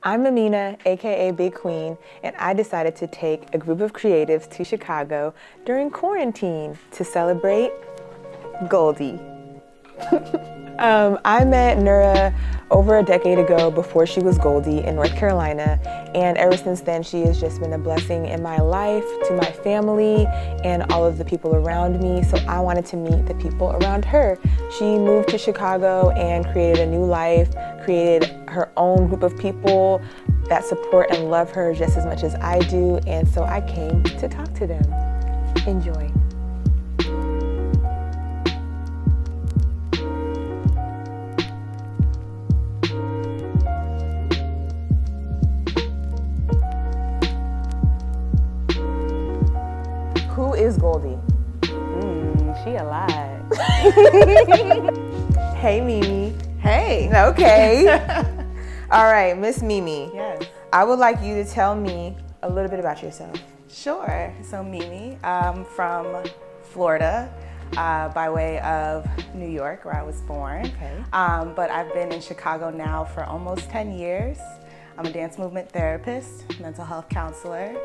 I'm Amina, aka Big Queen, and I decided to take a group of creatives to Chicago during quarantine to celebrate Goldie. I met Nura over a decade ago before she was Goldie in North Carolina, and ever since then she has just been a blessing in my life, to my family, and all of the people around me, so I wanted to meet the people around her. She moved to Chicago and created a new life, created her own group of people that support and love her just as much as I do, and so I came to talk to them. Enjoy. Who is Goldie? She alive. Hey, Mimi. Hey. Okay. All right, Miss Mimi. Yes. I would like you to tell me a little bit about yourself. Sure. So Mimi, I'm from Florida, by way of New York, where I was born. Okay. But I've been in Chicago now for almost 10 years. I'm a dance movement therapist, mental health counselor,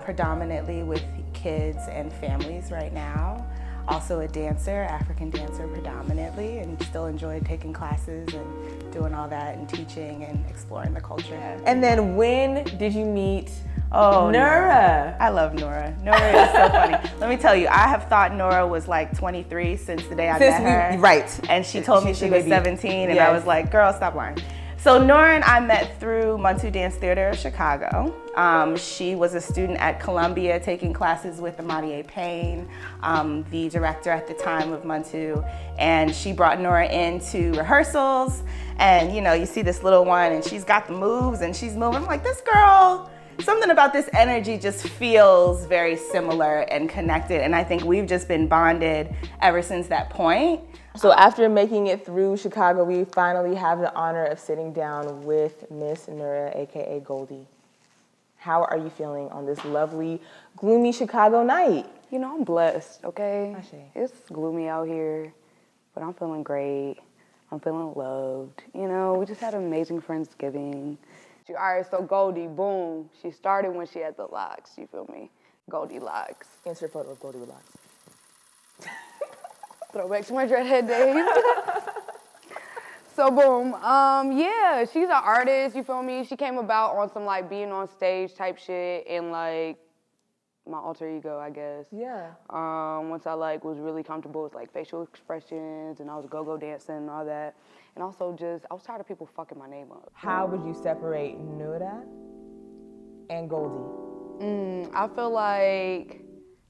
predominantly with kids and families right now. Also a dancer, African dancer predominantly, and still enjoy taking classes and doing all that and teaching and exploring the culture. And then when did you meet Nura. Nura? I love Nura. Nura is so funny. Let me tell you, I have thought Nura was like 23 since the day I met her. Right. And she told me she was 17, and Yes. I was like, girl, stop lying. So Nora and I met through Muntu Dance Theater of Chicago. She was a student at Columbia taking classes with Amadi A. Payne, the director at the time of Muntu, and she brought Nora into rehearsals, and you see this little one and she's got the moves and she's moving. I'm like, this girl, something about this energy just feels very similar and connected, and I think we've just been bonded ever since that point. So after making it through Chicago, we finally have the honor of sitting down with Miss Nura, aka Goldie. How are you feeling on this lovely, gloomy Chicago night? I'm blessed, okay? Ashe. It's gloomy out here, but I'm feeling great. I'm feeling loved. We just had an amazing Friendsgiving. All right, so Goldie, boom. She started when she had the locks, you feel me? Goldie locks. Insert photo of Goldie with locks. Throwback to my dreadhead days. So boom, yeah, she's an artist, you feel me? She came about on some being on stage type shit and my alter ego, I guess. Yeah. Once I was really comfortable with facial expressions and I was go-go dancing and all that. And also I was tired of people fucking my name up. How would you separate Nura and Goldie? I feel like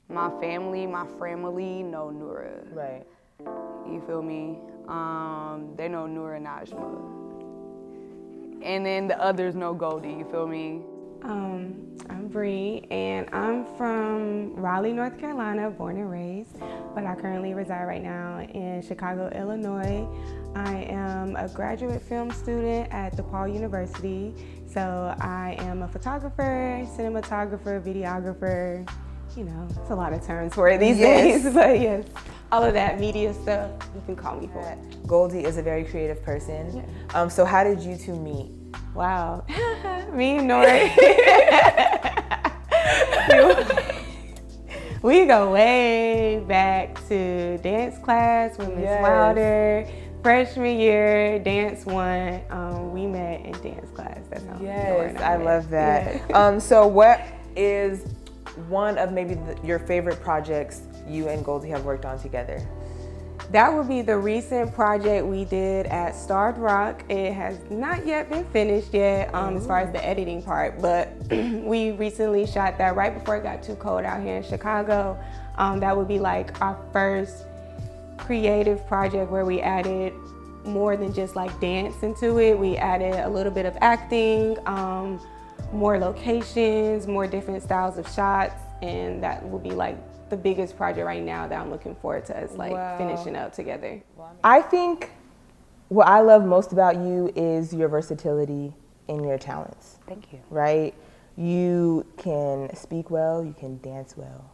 my family know Nura. Right. You feel me? They know Nura Najma. And then the others know Goldie, you feel me? I'm Bree, and I'm from Raleigh, North Carolina, born and raised, but I currently reside right now in Chicago, Illinois. I am a graduate film student at DePaul University, so I am a photographer, cinematographer, videographer. It's a lot of terms for it these days, but yes, all of that media stuff, you can call me for it. Goldie is a very creative person. Yeah. So how did you two meet? Wow, me and Nori, we go way back to dance class with Miss Wilder. Freshman year, dance one, we met in dance class. That's how Nora and I met. Love that. Yeah. So what is one of maybe your favorite projects you and Goldie have worked on together? That would be the recent project we did at Starred Rock. It has not yet been finished yet as far as the editing part, but we recently shot that right before it got too cold out here in Chicago. That would be our first creative project where we added more than just dance into it. We added a little bit of acting, more locations, more different styles of shots, and that will be the biggest project right now that I'm looking forward to us finishing up together. I think what I love most about you is your versatility and your talents. Thank you. Right? You can speak well, you can dance well,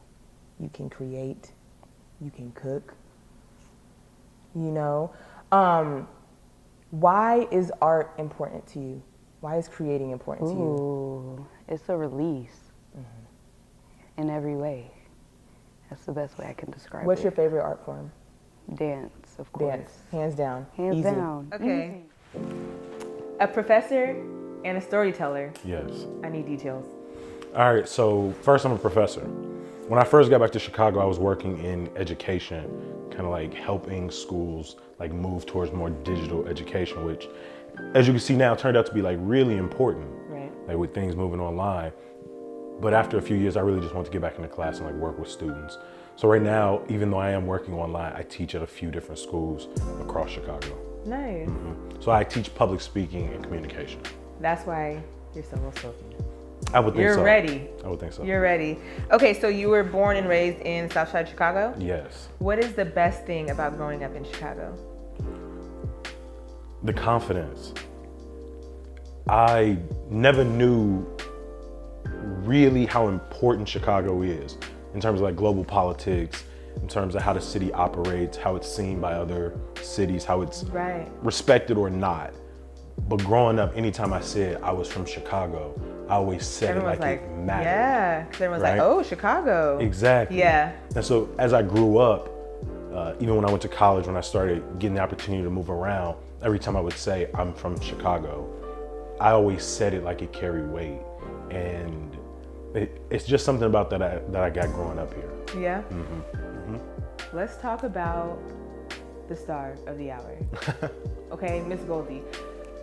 you can create, you can cook. Why is art important to you? Why is creating important to you? Ooh, it's a release in every way. That's the best way I can describe it. What's your favorite art form? Dance, of course. Dance, hands down. Hands Easy. down. Okay. A professor and a storyteller. Yes. I need details. All right, so first I'm a professor. When I first got back to Chicago, I was working in education, kind of like helping schools like move towards more digital education, which, as you can see now, turned out to be like really important, Right. like with things moving online. But after a few years, I really just wanted to get back into class and like work with students. So right now, even though I am working online, I teach at a few different schools across Chicago. Nice. So I teach public speaking and communication. That's why you're so well spoken. I would think You're so. ready. I would think so. You're ready. Okay, so you were born and raised in Southside Chicago? Yes. What is the best thing about growing up in Chicago? The confidence. I never knew really how important Chicago is in terms of like global politics, in terms of how the city operates, how it's seen by other cities, how it's Right. respected or not. But growing up, anytime I said I was from Chicago, I always said Everyone's it like it mattered. yeah, because everyone's Right? like, oh, Chicago. Exactly. Yeah. And so as I grew up, even when I went to college, when I started getting the opportunity to move around, every time I would say I'm from Chicago, I always said it like it carried weight. And it's just something about that I got growing up here. Yeah. Let's talk about the star of the hour. Okay, Miss Goldie.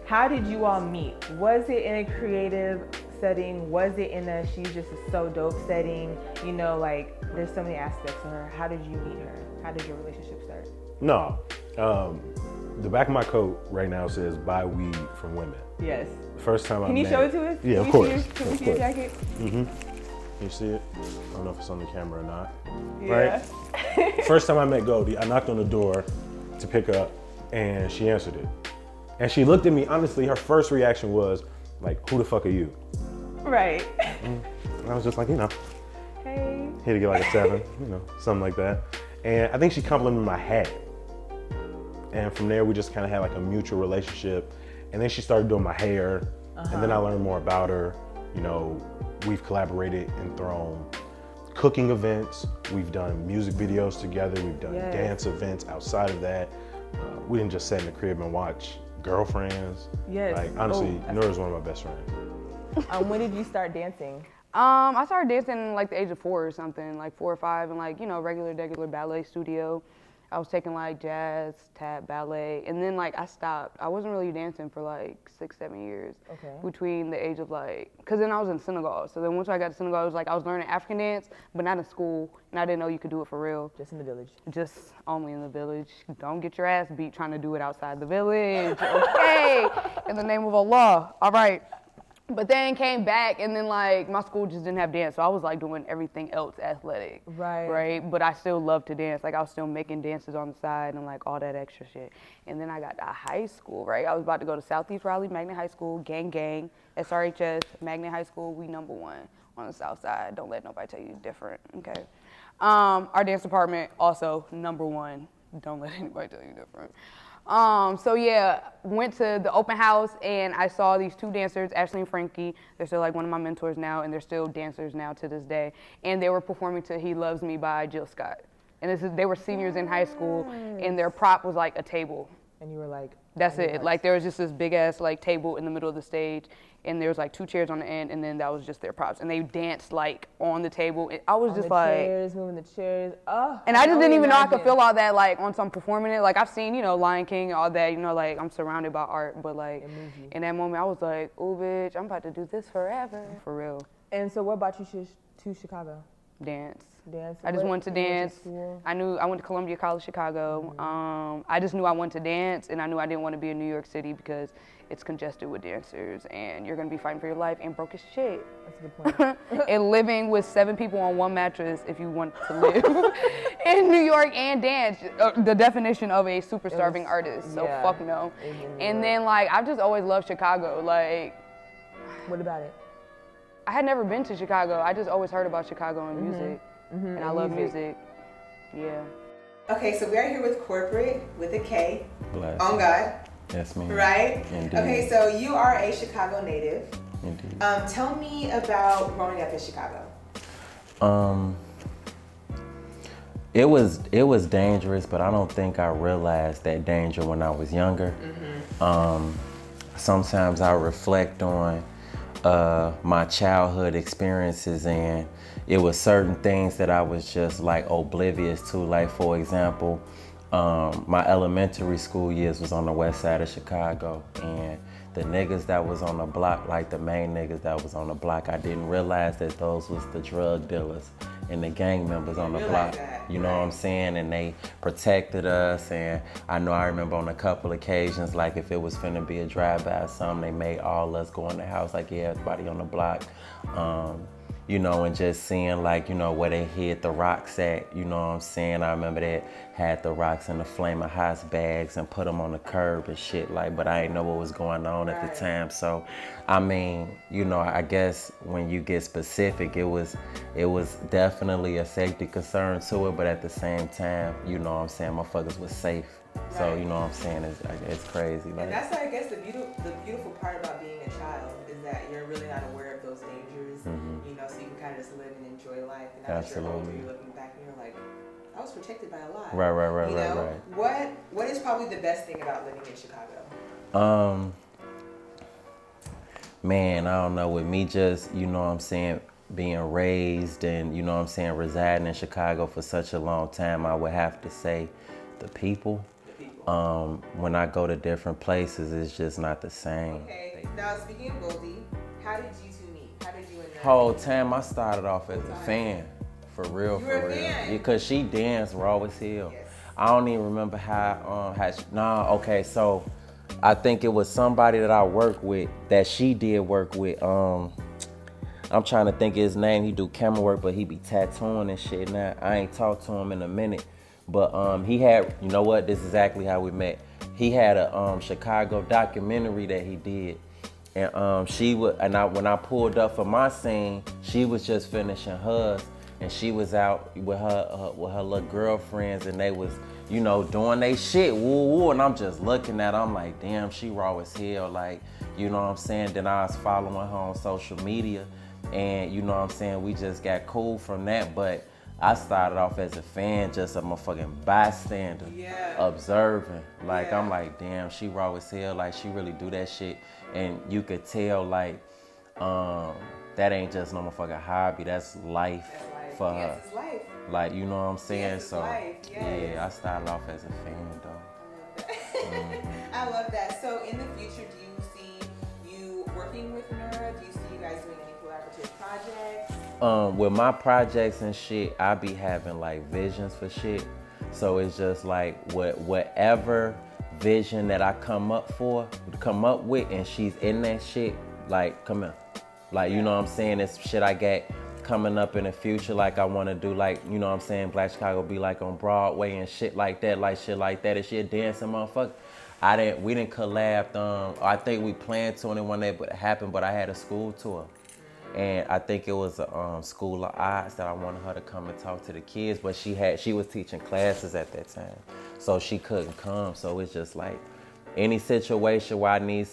How did you all meet? Was it in a creative setting? Was it in a she's just so dope setting? You know, like there's so many aspects of her. How did you meet her? How did your relationship start? No. The back of my coat right now says buy weed from women. Yes. The first time I Can you met, show it to us? Yeah, Can of we course. Can we Of see your course. jacket? You see it? I don't know if it's on the camera or not. Yeah. Right? First time I met Goldie, I knocked on the door to pick up and she answered it. And she looked at me, honestly, her first reaction was like, who the fuck are you? Right. And I was just like, you know, Hey. here to get like a 7, you know, something like that. And I think she complimented my hat. And from there, we just kind of had like a mutual relationship. And then she started doing my hair. And then I learned more about her. You know, we've collaborated and thrown cooking events. We've done music videos together. We've done Yes. dance events outside of that. We didn't just sit in the crib and watch Girlfriends. Yes. Like, honestly, Oh, Nora's one of my best friends. When did you start dancing? I started dancing in like the age of 4 or something, like 4 or 5, and like, you know, regular ballet studio. I was taking like jazz, tap, ballet, and then like I stopped. I wasn't really dancing for like 6, 7 years. Okay. Between the age of like, cause then I was in Senegal. So then once I got to Senegal, it was like I was learning African dance, but not in school, and I didn't know you could do it for real. Just in the village. Just only in the village. Don't get your ass beat trying to do it outside the village. Okay, in the name of Allah. All right. But then came back, and then like my school just didn't have dance, so I was like doing everything else athletic. Right. Right. But I still loved to dance. Like I was still making dances on the side and like all that extra shit. And then I got to high school. Right. I was about to go to Southeast Raleigh Magnet High School, gang, SRHS, Magnet High School. We #1 on the South Side. Don't let nobody tell you different. Okay. Our dance department also #1. Don't let anybody tell you different. So yeah, went to the open house and I saw these 2 dancers, Ashley and Frankie. They're still like one of my mentors now, and they're still dancers now to this day. And they were performing to "He Loves Me" by Jill Scott. And they were seniors in high school, and their prop was like a table. And you were like, That's it. Like there was just this big ass like table in the middle of the stage, and there was like 2 chairs on the end, and then that was just their props. And they danced like on the table. And I was on just the like, chairs, moving the chairs. Oh. and I just didn't even know I could imagine. feel all that like on some performing it. Like I've seen, you know, Lion King, all that, you know, like I'm surrounded by art, but like It moves you. in that moment I was like, oh bitch, I'm about to do this forever. For real. And so what brought you to Chicago? Dance. Dance? I just What- wanted to you went dance. school? I went to Columbia College Chicago. I just knew I wanted to dance, and I knew I didn't want to be in New York City because it's congested with dancers, and you're gonna be fighting for your life and broke as shit. That's a good point. And living with 7 people on 1 mattress if you want to live in New York and dance, the definition of a super starving artist. So yeah, fuck no. it's in New And York. then like I've just always loved Chicago. Like What about it? I had never been to Chicago. I just always heard about Chicago and music, and I love music. Yeah. Okay, so we are here with Corporate with a K. Bless. On God. Yes, ma'am. Right? Indeed. Okay, so you are a Chicago native. Indeed. Tell me about growing up in Chicago. It was dangerous, but I don't think I realized that danger when I was younger. Sometimes I reflect on my childhood experiences, and it was certain things that I was just like oblivious to. Like, for example, my elementary school years was on the west side of Chicago, and the niggas that was on the block, like the main niggas that was on the block, I didn't realize that those was the drug dealers and the gang members on the block. You know what I'm saying? And they protected us, and I remember on a couple occasions, like if it was finna be a drive-by or something, they made all us go in the house, like, yeah, everybody on the block. You know, and just seeing like, you know, where they hid the rocks at, you know what I'm saying? I remember they had the rocks in the Flamin' Hots bags and put them on the curb and shit, like, but I didn't know what was going on at the time. So, I mean, you know, I guess when you get specific, it was definitely a safety concern to it, but at the same time, you know what I'm saying, motherfuckers was safe. So, you know what I'm saying, it's crazy. Like, And that's, I guess, the beautiful part about being a child is that you're really not aware of those dangers, you know, so you can kind of just live and enjoy life. And now that you're older, you're looking back and you're like, I was protected by a lot. Right. You know? What is probably the best thing about living in Chicago? Man, I don't know, with me just, you know what I'm saying, being raised and, you know what I'm saying, residing in Chicago for such a long time, I would have to say the people. When I go to different places, it's just not the same. Okay, now speaking of Goldie, how did you two meet? How did you and Whole time I started off as a fan, for real. Because she danced raw as hell. Yes. I don't even remember so I think it was somebody that I worked with that she did work with. I'm trying to think of his name. He do camera work, but he be tattooing and shit now. I ain't talked to him in a minute. But he had, you know what, this is exactly how we met. He had a Chicago documentary that he did. And when I pulled up for my scene, she was just finishing hers. And she was out with her little girlfriends, and they was, you know, doing they shit, woo. And I'm just looking at her, I'm like, damn, she raw as hell, like, you know what I'm saying? Then I was following her on social media, and you know what I'm saying, we just got cool from that. But I started off as a fan, just a motherfucking bystander, observing. Like, I'm like, damn, she raw as hell, like, she really do that shit. And you could tell, like, that ain't just no motherfucking hobby, that's life for her. It's life. Like, you know what I'm saying? Yes, it's So, life. Yes. yeah, I started off as a fan, though. I love that. So in the future, do you see you working with Nora? Do you see you guys doing any collaborative projects? With my projects and shit, I be having like visions for shit. So it's just like whatever vision that I come up with, and she's in that shit, like, come here. Like, you know what I'm saying? It's shit I got coming up in the future. Like, I want to do, like, you know what I'm saying, Black Chicago be like on Broadway and shit like that. Like, shit like that. And shit dancing, motherfucker. We didn't collab. I think we planned to, and one day but it happened, but I had a school tour. And I think it was a school of arts that I wanted her to come and talk to the kids, but she was teaching classes at that time, so she couldn't come. So it's just like any situation where I need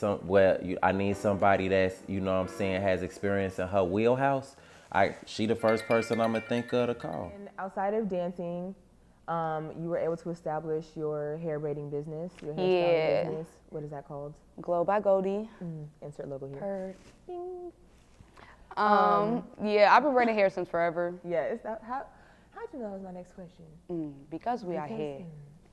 somebody that's, you know what I'm saying, has experience in her wheelhouse, she the first person I'm gonna think of to call. And outside of dancing, you were able to establish your hair braiding business, your hairstyling business. What is that called? Glow by Goldie. Insert logo here. Heard. Yeah, I've been braiding hair since forever. Yeah, how'd you know that was my next question? Because we are here.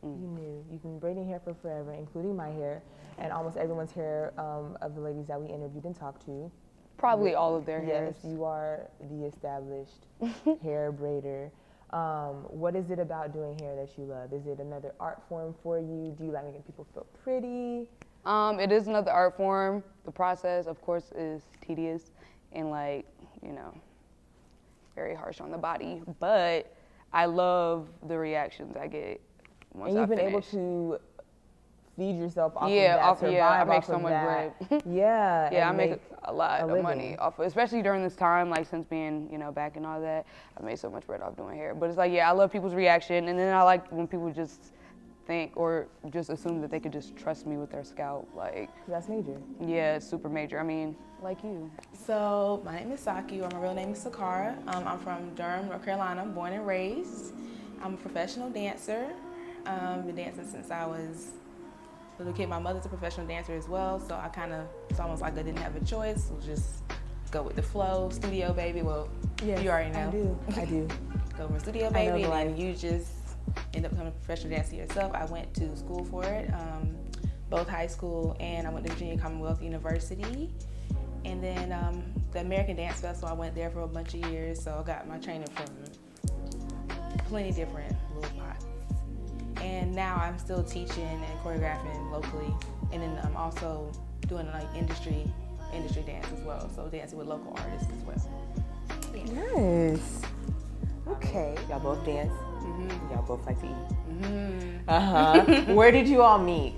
You knew. You've been braiding hair for forever, including my hair, and almost everyone's hair of the ladies that we interviewed and talked to. Probably all of their hairs. Yes, you are the established hair braider. What is it about doing hair that you love? Is it another art form for you? Do you like making people feel pretty? It is another art form. The process, of course, is tedious and, like, you know, very harsh on the body. But I love the reactions I get once I finish. And you've been able to feed yourself off of that, I make so much bread. Yeah, I make a lot of money off of, especially during this time, like, since being, you know, back and all that. I made so much bread off doing hair. But it's like, I love people's reaction, and then I like when people just think or just assume that they could just trust me with their scalp. Like, That's major. yeah, it's super major. I mean, like you. So my name is Saki, or my real name is Sakara. I'm from Durham, North Carolina, born and raised. I'm a professional dancer. Been dancing since I was a little kid. My mother's a professional dancer as well, so it's almost like I didn't have a choice. We'll just go with the flow. Studio baby. Well, Yes, you already know. I do. Go from studio I know baby, the and then life. you just end up becoming a professional dancer yourself. I went to school for it, both high school and I went to Virginia Commonwealth University. And then the American Dance Festival, I went there for a bunch of years, so I got my training from plenty different little pots. And now I'm still teaching and choreographing locally, and then I'm also doing like industry dance as well, so dancing with local artists as well. Nice. Okay. Y'all both dance. Y'all both like to eat. Where did you all meet?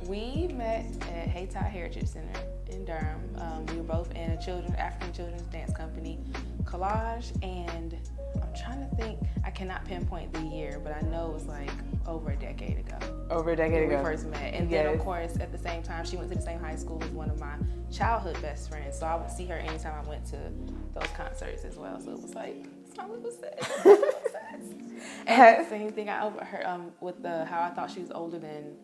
We met at Hey Ty Heritage Center in Durham. We were both in a African children's dance company, Collage, and I'm trying to think, I cannot pinpoint the year, but I know it was like over a decade ago. Over a decade when ago. we first met. And then of course, at the same time, she went to the same high school as one of my childhood best friends, so I would see her anytime I went to those concerts as well. So it was like, it's my little sis. And same thing I overheard with how I thought she was older than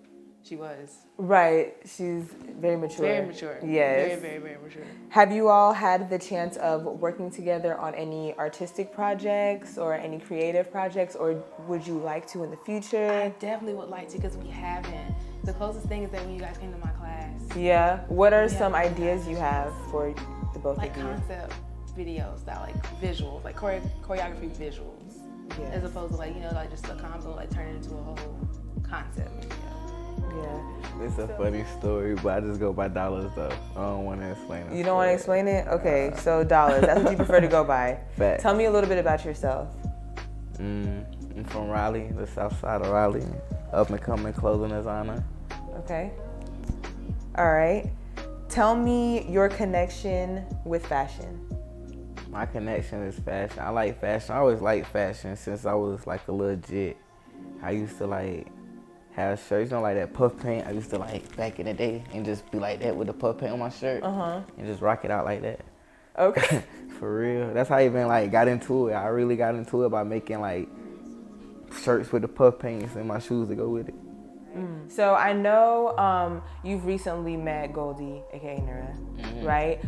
she was. Right. She's very mature. Very mature. Yes. Very, very, very mature. Have you all had the chance of working together on any artistic projects or any creative projects, or would you like to in the future? I definitely would like to, because we haven't. The closest thing is that when you guys came to my class, Yeah. What are some ideas you have for the both like of you? concept videos that like visuals, like choreography visuals, as opposed to like, like just a combo, like turn it into a whole concept video. Yeah. It's a funny story, but I just go by dollars though. I don't want to explain it. You don't want to explain it? Okay, so dollars. That's what you prefer to go by. Facts. Tell me a little bit about yourself. I'm from Raleigh, the south side of Raleigh. Up and coming clothing designer. Okay. All right. Tell me your connection with fashion. My connection is fashion. I like fashion. I always liked fashion since I was like a little jit. I used to like have shirts, like that puff paint. I used to like back in the day and just be like that with the puff paint on my shirt and just rock it out like that. Okay. For real. That's how I even like got into it. I really got into it by making like shirts with the puff paints and my shoes to go with it. So I know you've recently met Goldie, aka Nura, right?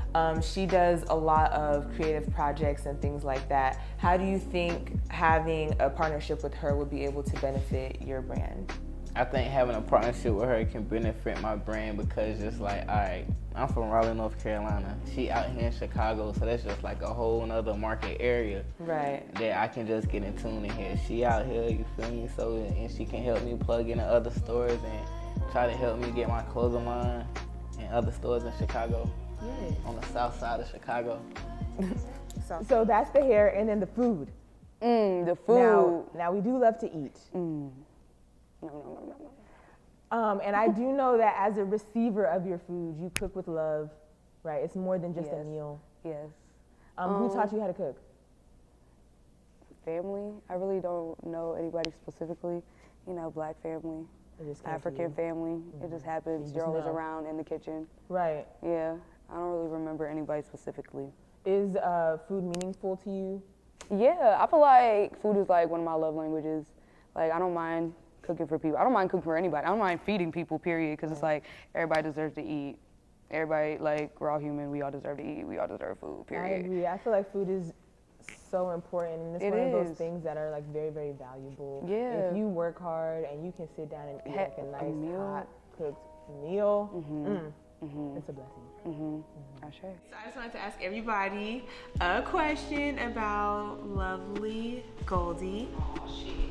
She does a lot of creative projects and things like that. How do you think having a partnership with her would be able to benefit your brand? I think having a partnership with her can benefit my brand because just like, all right, I'm from Raleigh, North Carolina. She out here in Chicago, so that's just like a whole nother market area. Right. That I can just get in tune in here. She out here, you feel me? So, and she can help me plug into other stores and try to help me get my clothing line in other stores in Chicago. Yeah. On the south side of Chicago. So that's the hair, and then the food. The food. Now we do love to eat. And I do know that as a receiver of your food, you cook with love, right? It's more than just a meal. Yes. Who taught you how to cook? Family. I really don't know anybody specifically. Black family, It just came to African you. family. It just happens. just You're always know. around in the kitchen. Right. Yeah. I don't really remember anybody specifically. Is food meaningful to you? Yeah, I feel like food is like one of my love languages. Like, I don't mind cooking for people. I don't mind cooking for anybody. I don't mind feeding people, period, because it's like everybody deserves to eat. Everybody, like, we're all human. We all deserve to eat. We all deserve food, I period. agree. I feel like food is so important, and it's It one of those is. things that are like very, very valuable. Yeah. If you work hard and you can sit down and eat like a nice, meal. hot, cooked meal, it's a blessing. Sure. So I just wanted to ask everybody a question about lovely Goldie. Oh shit.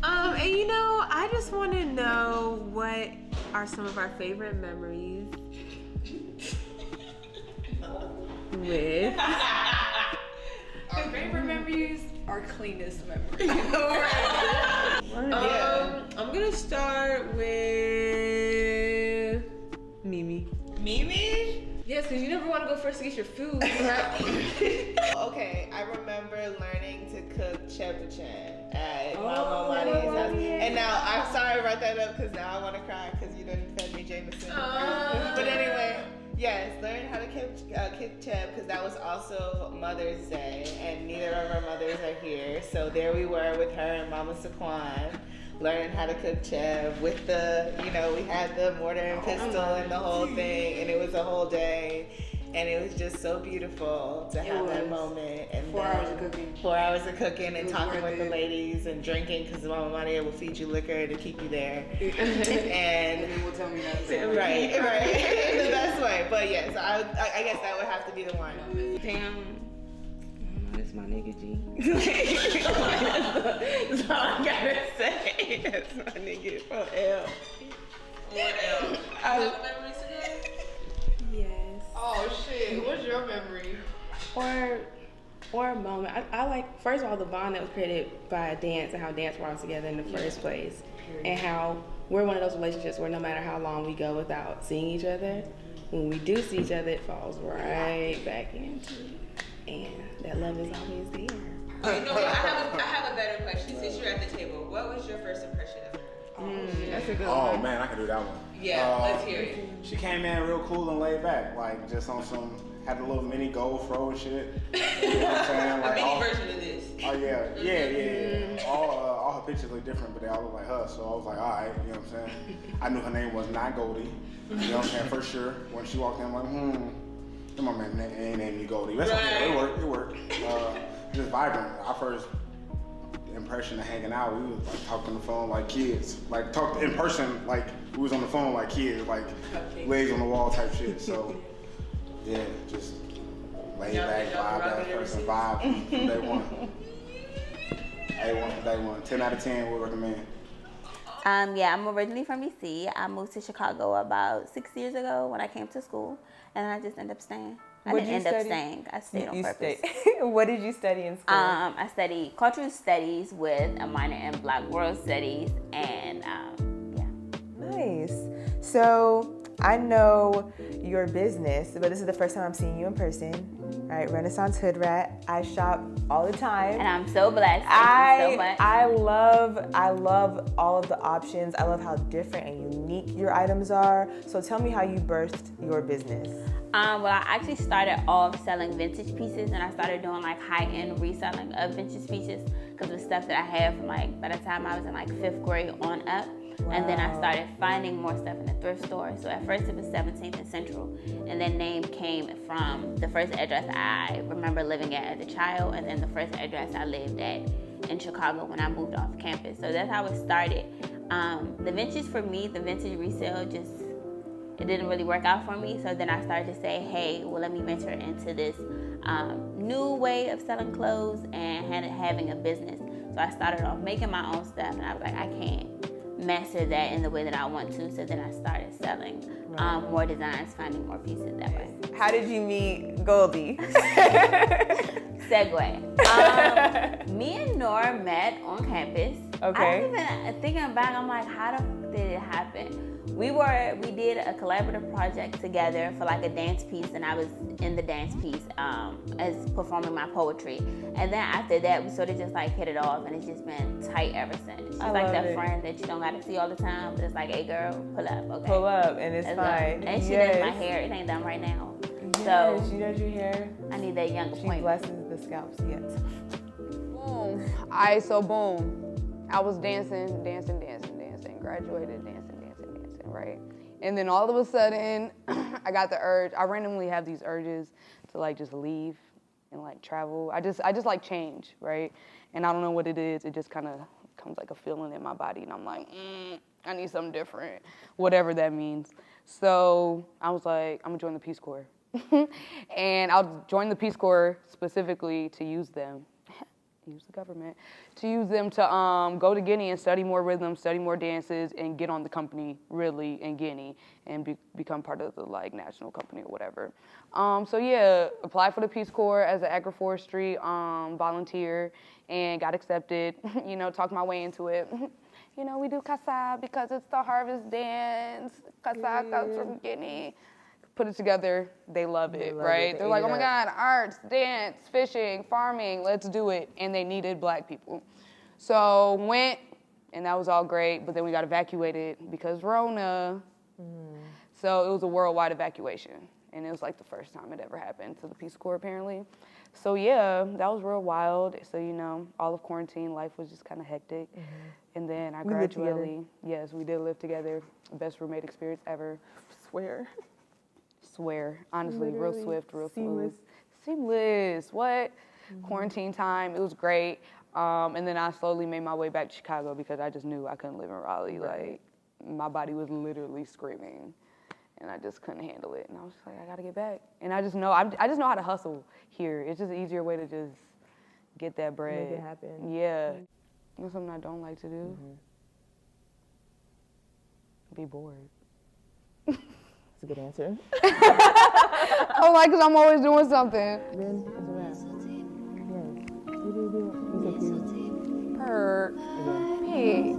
And I just want to know what are some of our favorite memories with. Our favorite memories are cleanest memories. I'm gonna start with Mimi. Mimi? Yes, because you never want to go first to get your food. Okay, I remember learning to to cook ceviche at Mama Maria's house. And now, I'm sorry I brought that up because now I want to cry because you done fed me Jameson. But anyway, yes, learn how to cook ceviche because that was also Mother's Day and neither of our mothers are here. So there we were with her and Mama Saquon. Learning how to cook chev with the, we had the mortar and pestle and the whole thing, and it was a whole day, and it was just so beautiful to have that moment. And 4 hours of cooking. 4 hours of cooking and talking with the ladies and drinking because Mama Maria will feed you liquor to keep you there. And then we'll tell me that. right, in the best way. But yes, I guess that would have to be the one. Damn. That's my nigga G. That's all I gotta say. That's my nigga from L. Have memories together? Yes. Oh shit, what's your memory? Or a moment. I like, first of all, the bond that was created by dance and how dance brought us together in the first place. And how we're one of those relationships where no matter how long we go without seeing each other, when we do see each other, it falls right back into it. And that love is always there. You know what? I have a better question. Since you're at the table, what was your first impression of her? That's a good Oh one. man, I can do that one. Yeah, let's hear it. She came in real cool and laid back, like just on some, had a little mini gold fro and shit. You know what I'm saying? Like, A mini version of this. Oh yeah. All her pictures look different, but they all look like her. So I was like, all right, you know what I'm saying? I knew her name was not Goldie. You know what I'm saying? For sure. When she walked in, I'm like, come on, man, ain't named me Goldie. That's okay. It worked. Just vibrant. Our first impression of hanging out, we was like talking on the phone like kids. Like talked in person like we was on the phone like kids, like legs on the wall type shit. So yeah, just laid back, vibe that person, vibe from day one. Day one. 10 out of 10 would recommend. Yeah, I'm originally from DC. I moved to Chicago about 6 years ago when I came to school, and I just ended up staying. I didn't end up staying. I stayed on purpose. What did you study in school? I studied cultural studies with a minor in Black World Studies, and yeah. Nice. So I know your business, but this is the first time I'm seeing you in person. Right, Renaissance Hood Rat. I shop all the time, And I'm so blessed. Thank you so much. I love all of the options. I love how different and unique your items are. So tell me how you birthed your business. Well, I actually started off selling vintage pieces, and I started doing like high-end reselling of vintage pieces because of the stuff that I had from like by the time I was in like 5th grade on up. And then I started finding more stuff in the thrift store. So at first it was 17th and Central, and that name came from the first address I remember living at as a child, and then the first address I lived at in Chicago when I moved off campus. So that's how it started. The vintage for me, the vintage resale, it didn't really work out for me. So then I started to say, hey, well, let me venture into this new way of selling clothes and having a business. So I started off making my own stuff, and I was like, I can't master that in the way that I want to. So then I started selling more designs, finding more pieces that way. How did you meet Goldie? Segue. Me and Nora met on campus. Okay. I don't even thinking back, I'm like, how the fuck did it happen? We did a collaborative project together for like a dance piece, and I was in the dance piece as performing my poetry. And then after that, we sort of just like hit it off, and it's just been tight ever since. She's like that friend that you don't got to see all the time, but it's like, hey girl, pull up, okay? Pull up, and it's fine. And she does my hair. It ain't done right now. Yes, So she does your hair. I need that young She appointment. blesses the scalps yet. Boom. Alright, so boom. I was dancing, graduated dancing, right? And then all of a sudden, I got the urge. I randomly have these urges to like just leave and like travel. I just like change, right? And I don't know what it is. It just kind of comes like a feeling in my body, and I'm like, I need something different, whatever that means. So I was like, I'm gonna join the Peace Corps. And I'll join the Peace Corps specifically to use them. Use the government to use them to go to Guinea and study more rhythms, study more dances, and get on the company really in Guinea and become part of the like national company or whatever. So yeah, applied for the Peace Corps as an agroforestry volunteer and got accepted. You know, talked my way into it. You know, we do kasa because it's the harvest dance. Kasa comes from Guinea. put it together, they love it, right? They're like, oh my God, arts, dance, fishing, farming, let's do it. And they needed Black people. So went, and that was all great, but then we got evacuated because Rona. So it was a worldwide evacuation. And it was like the first time it ever happened to the Peace Corps, apparently. So yeah, that was real wild. So, you know, all of quarantine, life was just kind of hectic. And then I gradually, yes, we did live together. Best roommate experience ever. Swear. Honestly, real swift, real smooth. Seamless. What? Quarantine time, it was great. And then I slowly made my way back to Chicago because I just knew I couldn't live in Raleigh. Like, my body was literally screaming. And I just couldn't handle it. And I was just like, I gotta get back. And I just know how to hustle here. It's just an easier way to just get that bread. Make it happen. Yeah. That's something I don't like to do. Be bored. That's a good answer. Oh, like, because I'm always doing something. Then it's a wrap. Yes. You said cute. Purr. Hey.